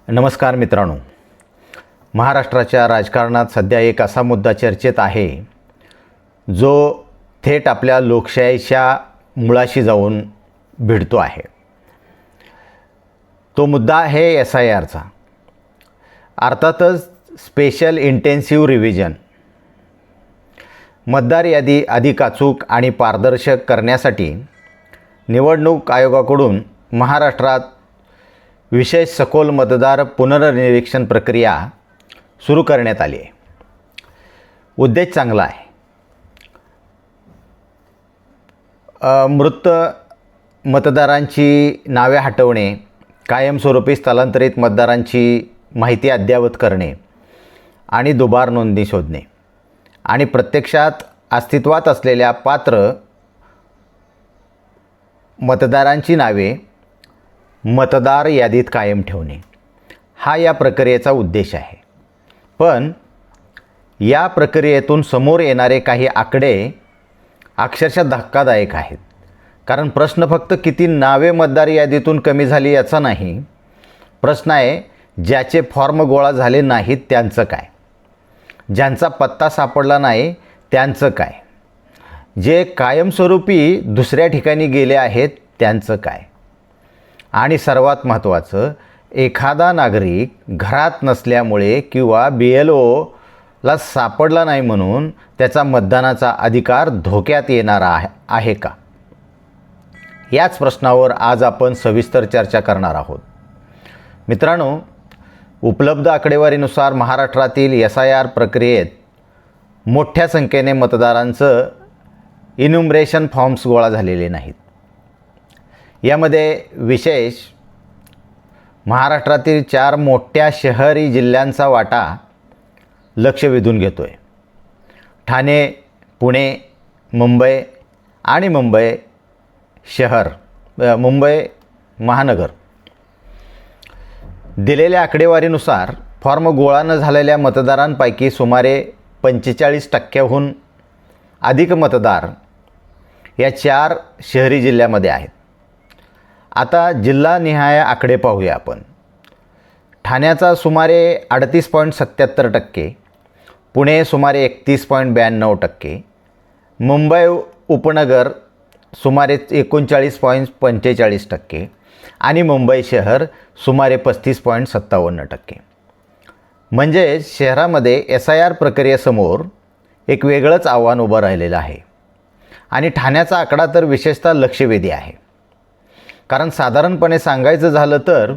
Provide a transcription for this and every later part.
नमस्कार मित्रांनो, महाराष्ट्राच्या राजकारणात सध्या एक असा मुद्दा चर्चेत आहे जो थेट आपल्या लोकशाहीच्या मुळाशी जाऊन भिडतो आहे. तो मुद्दा आहे SIRचा. अर्थातच स्पेशल इंटेन्सिव्ह रिव्हिजन. मतदार यादी अधिक अचूक आणि पारदर्शक करण्यासाठी निवडणूक आयोगाकडून महाराष्ट्रात विशेष सखोल मतदार पुनर्निरीक्षण प्रक्रिया सुरू करण्यात आली आहे. उद्देश चांगला आहे. मृत मतदारांची नावे हटवणे, कायमस्वरूपी स्थलांतरित मतदारांची माहिती अद्ययावत करणे आणि दुबार नोंदणी शोधणे आणि प्रत्यक्षात अस्तित्वात असलेल्या पात्र मतदारांची नावे मतदार यादीत कायम ठेवणे हा या प्रक्रियेचा उद्देश आहे. पण या प्रक्रियेतून समोर येणारे काही आकडे अक्षरशः धक्कादायक आहेत. कारण प्रश्न फक्त किती नावे मतदार यादीतून कमी झाली याचा नाही. प्रश्न आहे ज्याचे फॉर्म गोळा झाले नाहीत त्यांचं काय, ज्यांचा पत्ता सापडला नाही त्यांचं काय, जे कायमस्वरूपी दुसऱ्या ठिकाणी गेले आहेत त्यांचं काय, आणि सर्वात महत्त्वाचं, एखादा नागरिक घरात नसल्यामुळे किंवा BLOला सापडला नाही म्हणून त्याचा मतदानाचा अधिकार धोक्यात येणारा आहे का? याच प्रश्नावर आज आपण सविस्तर चर्चा करणार आहोत. मित्रांनो, उपलब्ध आकडेवारीनुसार महाराष्ट्रातील SIR प्रक्रियेत मोठ्या संख्येने मतदारांचं इन्युमरेशन फॉर्म्स गोळा झालेले नाहीत. यामध्ये विशेष महाराष्ट्रातील 4 मोठ्या शहरी जिल्ह्यांचा वाटा लक्ष वेधून घेतो आहे. ठाणे, पुणे, मुंबई आणि मुंबई महानगर. दिलेल्या आकडेवारीनुसार फॉर्म गोळा न झालेल्या मतदारांपैकी सुमारे 45% अधिक मतदार या 4 शहरी जिल्ह्यामध्ये आहेत. आता जिल्हानिहाय आकडे पाहूया आपण. ठाण्याचा सुमारे 38.77%, पुणे सुमारे 31.92%, मुंबई उपनगर सुमारे 39.45% आणि मुंबई शहर सुमारे 35.57%. म्हणजे शहरामध्ये SIR प्रक्रियेसमोर एक वेगळंच आव्हान उभं राहिलेलं आहे. आणि ठाण्याचा आकडा तर विशेषतः लक्षवेधी आहे. कारण साधारणपणे सांगायचं झालं तर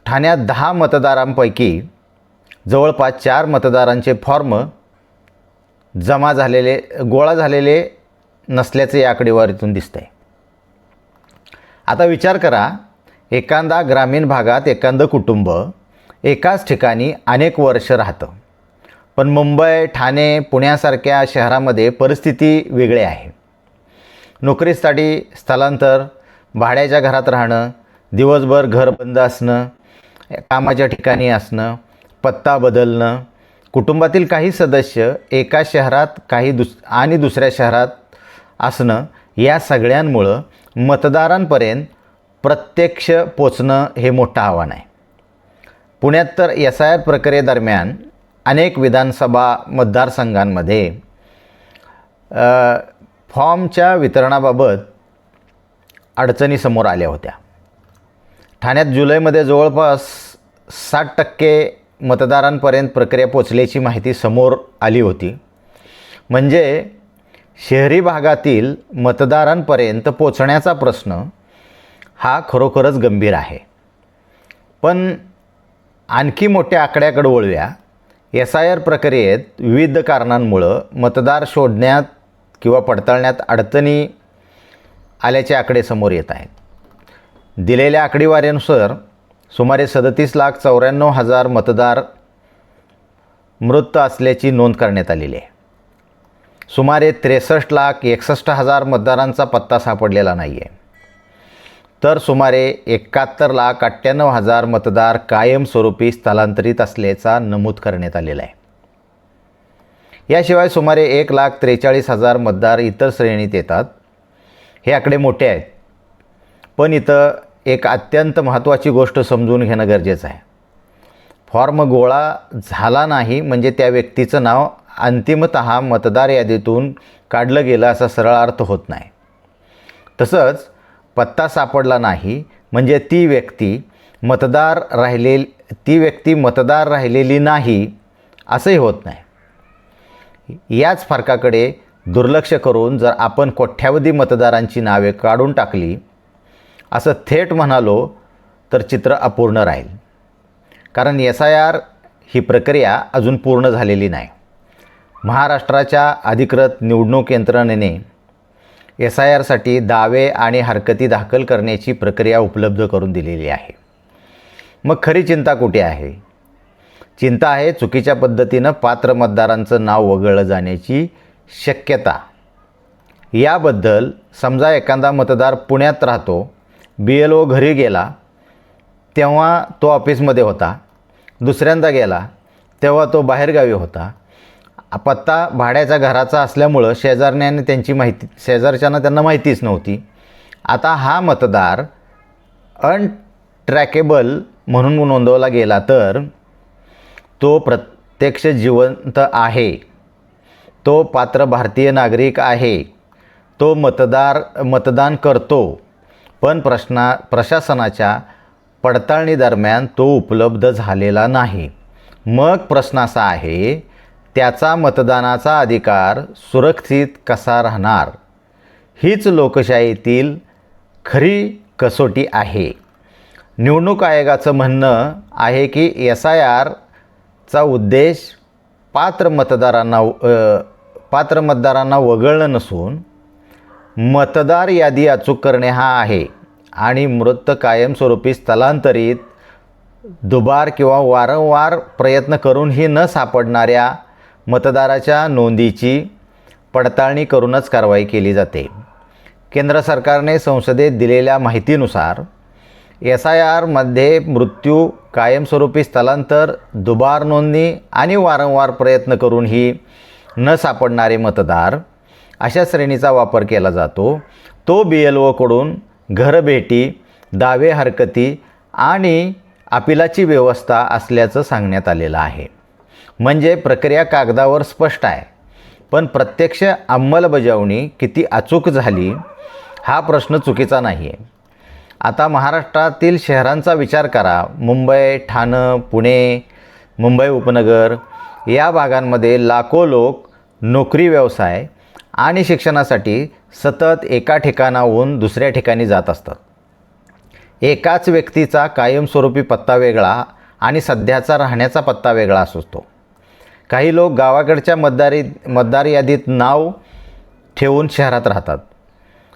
ठाण्यात 10 मतदारांपैकी जवळपास 4 मतदारांचे फॉर्म गोळा झालेले नसल्याचे या आकडेवारीतून दिसतंय. आता विचार करा, एखादा ग्रामीण भागात एखादं कुटुंब एकाच ठिकाणी अनेक वर्ष राहतं. पण मुंबई, ठाणे, पुण्यासारख्या शहरामध्ये परिस्थिती वेगळी आहे. नोकरीसाठी स्थलांतर, भाड्याच्या घरात राहणं, दिवसभर घर बंद असणं, कामाच्या ठिकाणी असणं, पत्ता बदलणं, कुटुंबातील काही सदस्य एका शहरात आणि दुसऱ्या शहरात असणं, या सगळ्यांमुळं मतदारांपर्यंत प्रत्यक्ष पोचणं हे मोठं आव्हान आहे. पुण्यात तर SIR प्रक्रियेदरम्यान अनेक विधानसभा मतदारसंघांमध्ये फॉर्मच्या वितरणाबाबत अडचणी समोर आल्या होत्या. ठाण्यात जुलैमध्ये जवळपास 60% मतदारांपर्यंत प्रक्रिया पोचल्याची माहिती समोर आली होती. म्हणजे शहरी भागातील मतदारांपर्यंत पोचण्याचा प्रश्न हा खरोखरच गंभीर आहे. पण आणखी मोठ्या आकड्याकडे वळूया. SIR प्रक्रियेत विविध कारणांमुळं मतदार शोधण्यात किंवा पडताळण्यात अडचणी आल्याचे आकडे समोर येत आहेत. दिलेल्या आकडेवारीनुसार सुमारे 37,94,000 मतदार मृत असल्याची नोंद करण्यात आलेली आहे. सुमारे 63,61,000 मतदारांचा पत्ता सापडलेला नाही आहे. तर सुमारे 71,98,000 मतदार कायमस्वरूपी स्थलांतरित असल्याचा नमूद करण्यात आलेला आहे. याशिवाय सुमारे 1,43,000 मतदार इतर श्रेणीत येतात. हे आकडे मोठे आहेत, पण इथं एक अत्यंत महत्त्वाची गोष्ट समजून घेणं गरजेचं आहे. फॉर्म गोळा झाला नाही म्हणजे त्या व्यक्तीचं नाव अंतिमतः मतदार यादीतून काढलं गेलं असा सरळ अर्थ होत नाही. तसंच पत्ता सापडला नाही म्हणजे ती व्यक्ती मतदार राहिलेली नाही असंही होत नाही. याच फरकाकडे दुर्लक्ष करून जर आपण कोट्यावधी मतदारांची नावे काढून टाकली असं थेट म्हणालो तर चित्र अपूर्ण राहील. कारण SIR ही प्रक्रिया अजून पूर्ण झालेली नाही. महाराष्ट्राच्या अधिकृत निवडणूक यंत्रणेने SIRसाठी दावे आणि हरकती दाखल करण्याची प्रक्रिया उपलब्ध करून दिलेली आहे. मग खरी चिंता कुठे आहे? चिंता आहे चुकीच्या पद्धतीनं पात्र मतदारांचं नाव वगळलं जाण्याची शक्यता. याबद्दल समजा एखादा मतदार पुण्यात राहतो, BLO घरी गेला तेव्हा तो ऑफिसमध्ये होता, दुसऱ्यांदा गेला तेव्हा तो बाहेरगावी होता. पत्ता भाड्याच्या घराचा असल्यामुळं शेजारच्यांना त्यांना माहितीच नव्हती. आता हा मतदार अनट्रॅकेबल म्हणून नोंदवला गेला तर तो प्रत्यक्ष जिवंत आहे, तो पात्र भारतीय नागरिक आहे, तो मतदान करतो, पण प्रशासनाच्या पडताळणी दरम्यान तो उपलब्ध झालेला नाही. मग प्रश्न असा आहे, त्याचा मतदानाचा अधिकार सुरक्षित कसा राहणार? हीच लोकशाहीतील खरी कसोटी आहे. निवडणूक आयोगाचं म्हणणं आहे की SIRचा उद्देश पात्र मतदारांना वगळणं नसून मतदार यादी अचूक करणे हा आहे आणि मृत कायमस्वरूपी स्थलांतरित दुबार किंवा वारंवार प्रयत्न करूनही न सापडणाऱ्या मतदाराच्या नोंदीची पडताळणी करूनच कारवाई केली जाते. केंद्र सरकारने संसदेत दिलेल्या माहितीनुसार SIRमध्ये मृत्यू, कायमस्वरूपी स्थलांतर, दुबार नोंदणी आणि वारंवार प्रयत्न करूनही न सापडणारे मतदार अशा श्रेणीचा वापर केला जातो. तो BLOकडून घरभेटी, दावे हरकती आणि अपिलाची व्यवस्था असल्याचं सांगण्यात आलेलं आहे. म्हणजे प्रक्रिया कागदावर स्पष्ट आहे, पण प्रत्यक्ष अंमलबजावणी किती अचूक झाली हा प्रश्न चुकीचा नाही आहे. आता महाराष्ट्रातील शहरांचा विचार करा. मुंबई, ठाणं, पुणे, मुंबई उपनगर या भागांमध्ये लाखो लोक नोकरी, व्यवसाय आणि शिक्षणासाठी सतत एका ठिकाणाहून दुसऱ्या ठिकाणी जात असतात. एकाच व्यक्तीचा कायमस्वरूपी पत्ता वेगळा आणि सध्याचा राहण्याचा पत्ता वेगळा असतो. काही लोक गावाकडच्या मतदार यादीत नाव ठेवून शहरात राहतात.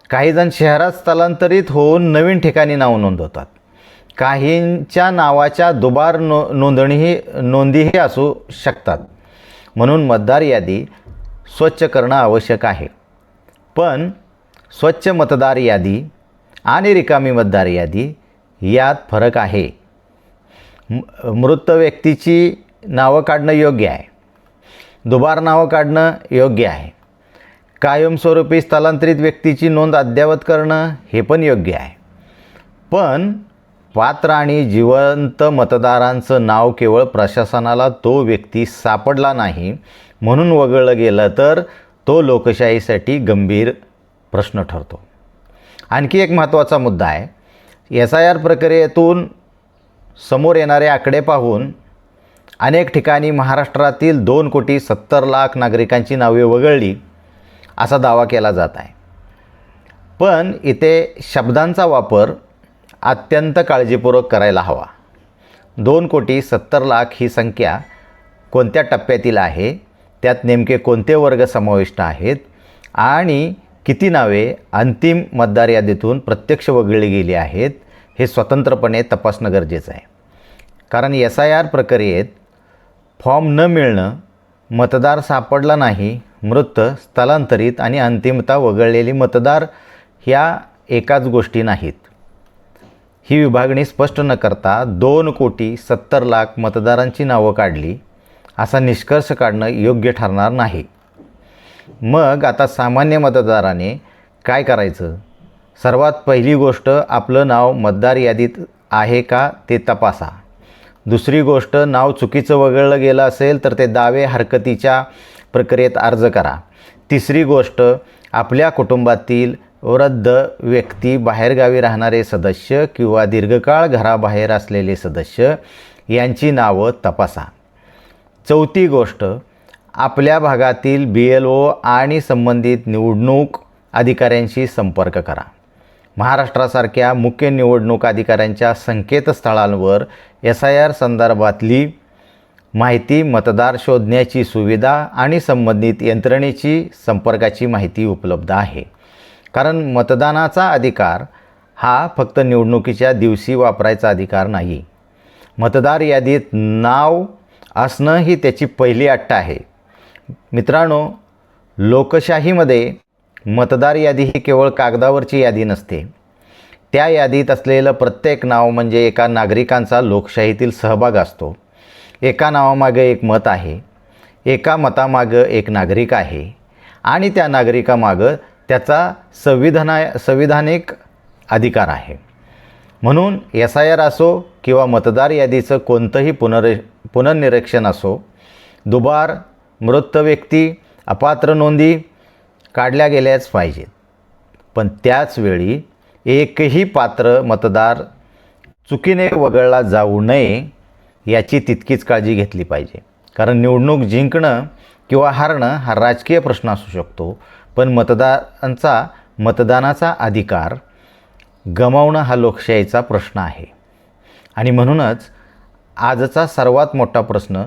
काहीजण शहरात स्थलांतरित होऊन नवीन ठिकाणी नाव नोंदवतात. काहींच्या नावाच्या दुबार नोंदीही असू शकतात. म्हणून मतदार यादी स्वच्छ करणं आवश्यक आहे. पण स्वच्छ मतदार यादी आणि रिकामी मतदार यादी यात फरक आहे. मृत व्यक्तीची नावं काढणं योग्य आहे, दुबार नावं काढणं योग्य आहे, कायमस्वरूपी स्थलांतरित व्यक्तीची नोंद अद्ययावत करणं हे पण योग्य आहे. पण पात्र आणि जिवंत मतदारांचं नाव केवळ प्रशासनाला तो व्यक्ती सापडला नाही म्हणून वगळलं गेलं तर तो लोकशाहीसाठी गंभीर प्रश्न ठरतो. आणखी एक महत्त्वाचा मुद्दा आहे. SIR प्रक्रियेतून समोर येणारे आकडे पाहून अनेक ठिकाणी महाराष्ट्रातील 2,70,00,000 नागरिकांची नावे वगळली असा दावा केला जात आहे. पण इथे शब्दांचा वापर अत्यंत काळजीपूर्वक करायला हवा. 2,70,00,000 ही संख्या कोणत्या टप्प्यातील आहे, त्यात नेमके कोणते वर्ग समाविष्ट आहेत आणि किती नावे अंतिम मतदार यादीतून प्रत्यक्ष वगळली गेली आहेत हे स्वतंत्रपणे तपासणं गरजेचं आहे. कारण SIR प्रक्रियेत फॉर्म न मिळणं, मतदार सापडला नाही, मृत, स्थलांतरित आणि अंतिमतः वगळलेली मतदार ह्या एकाच गोष्टी नाहीत. ही विभागणी स्पष्ट न करता 2,70,00,000 मतदारांची नावं काढली असा निष्कर्ष काढणं योग्य ठरणार नाही. मग आता सामान्य मतदाराने काय करायचं? सर्वात पहिली गोष्ट, आपलं नाव मतदार यादीत आहे का ते तपासा. दुसरी गोष्ट, नाव चुकीचं वगळलं गेलं असेल तर ते दावे हरकतीच्या प्रक्रियेत अर्ज करा. तिसरी गोष्ट, आपल्या कुटुंबातील वृद्ध व्यक्ती, बाहेरगावी राहणारे सदस्य किंवा दीर्घकाळ घराबाहेर असलेले सदस्य यांची नावं तपासा. चौथी गोष्ट, आपल्या भागातील BLO आणि संबंधित निवडणूक अधिकाऱ्यांशी संपर्क करा. महाराष्ट्रासारख्या मुख्य निवडणूक अधिकाऱ्यांच्या संकेतस्थळांवर SIR संदर्भातली माहिती, मतदार शोधण्याची सुविधा आणि संबंधित यंत्रणेची संपर्काची माहिती उपलब्ध आहे. कारण मतदानाचा अधिकार हा फक्त निवडणुकीच्या दिवशी वापरायचा अधिकार नाही. मतदार यादीत नाव असणं ही त्याची पहिली अट आहे. मित्रांनो, लोकशाहीमध्ये मतदार यादी ही केवळ कागदावरची यादी नसते. त्या यादीत असलेलं प्रत्येक नाव म्हणजे एका नागरिकांचा लोकशाहीतील सहभाग असतो. एका नावामागं एक मत आहे, एका मतामागं एक नागरिक आहे आणि त्या नागरिकामागं त्याचा संविधानिक अधिकार आहे. म्हणून SIR असो किंवा मतदार यादीचं कोणतंही पुनर्निरीक्षण असो, दुबार, मृत व्यक्ती, अपात्र नोंदी काढल्या गेल्याच पाहिजेत. पण त्याचवेळी एकही पात्र मतदार चुकीने वगळला जाऊ नये याची तितकीच काळजी घेतली पाहिजे. कारण निवडणूक जिंकणं किंवा हारणं हा राजकीय प्रश्न असू शकतो, पण मतदानाचा अधिकार गमावणं हा लोकशाहीचा प्रश्न आहे. आणि म्हणूनच आजचा सर्वात मोठा प्रश्न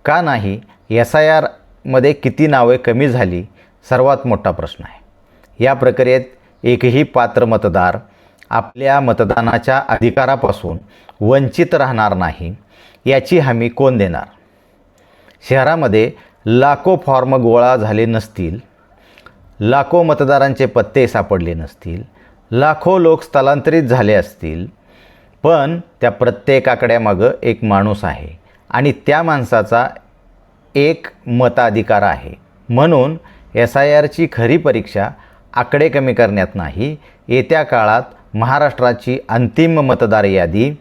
का नाही, SIR मध्ये किती नावे कमी झाली, सर्वात मोठा प्रश्न आहे. या प्रक्रियेत एकही पात्र मतदार आपल्या मतदानाच्या अधिकारापासून वंचित राहणार नाही याची हमी कोण देणार? शहरामध्ये लाखो फॉर्म गोळा झाले नसतील, लाखो मतदारांचे पत्ते सापडले नसतील, लाखो लोक स्थलांतरित झाले असतील, पण त्या प्रत्येक आकड्यामागं एक माणूस आहे आणि त्या माणसाचा एक मताधिकार आहे. म्हणून SIRची खरी परीक्षा आकडे कमी करण्यात नाही, येत्या काळात महाराष्ट्राची अंतिम मतदार यादी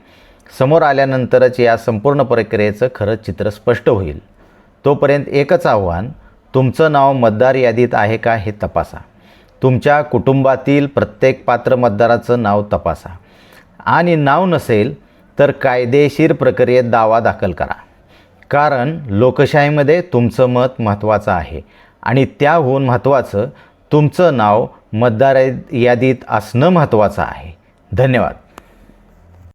समोर आल्यानंतरच या संपूर्ण प्रक्रियेचं खरं चित्र स्पष्ट होईल. तोपर्यंत एकच आव्हान, तुमचं नाव मतदार यादीत आहे का हे तपासा. तुमच्या कुटुंबातील प्रत्येक पात्र मतदाराचं नाव तपासा आणि नाव नसेल तर कायदेशीर प्रक्रियेत दावा दाखल करा. कारण लोकशाहीमध्ये तुमचं मत महत्त्वाचं आहे आणि त्याहून महत्त्वाचं तुमचं नाव मतदार यादीत असणं महत्त्वाचं आहे. धन्यवाद.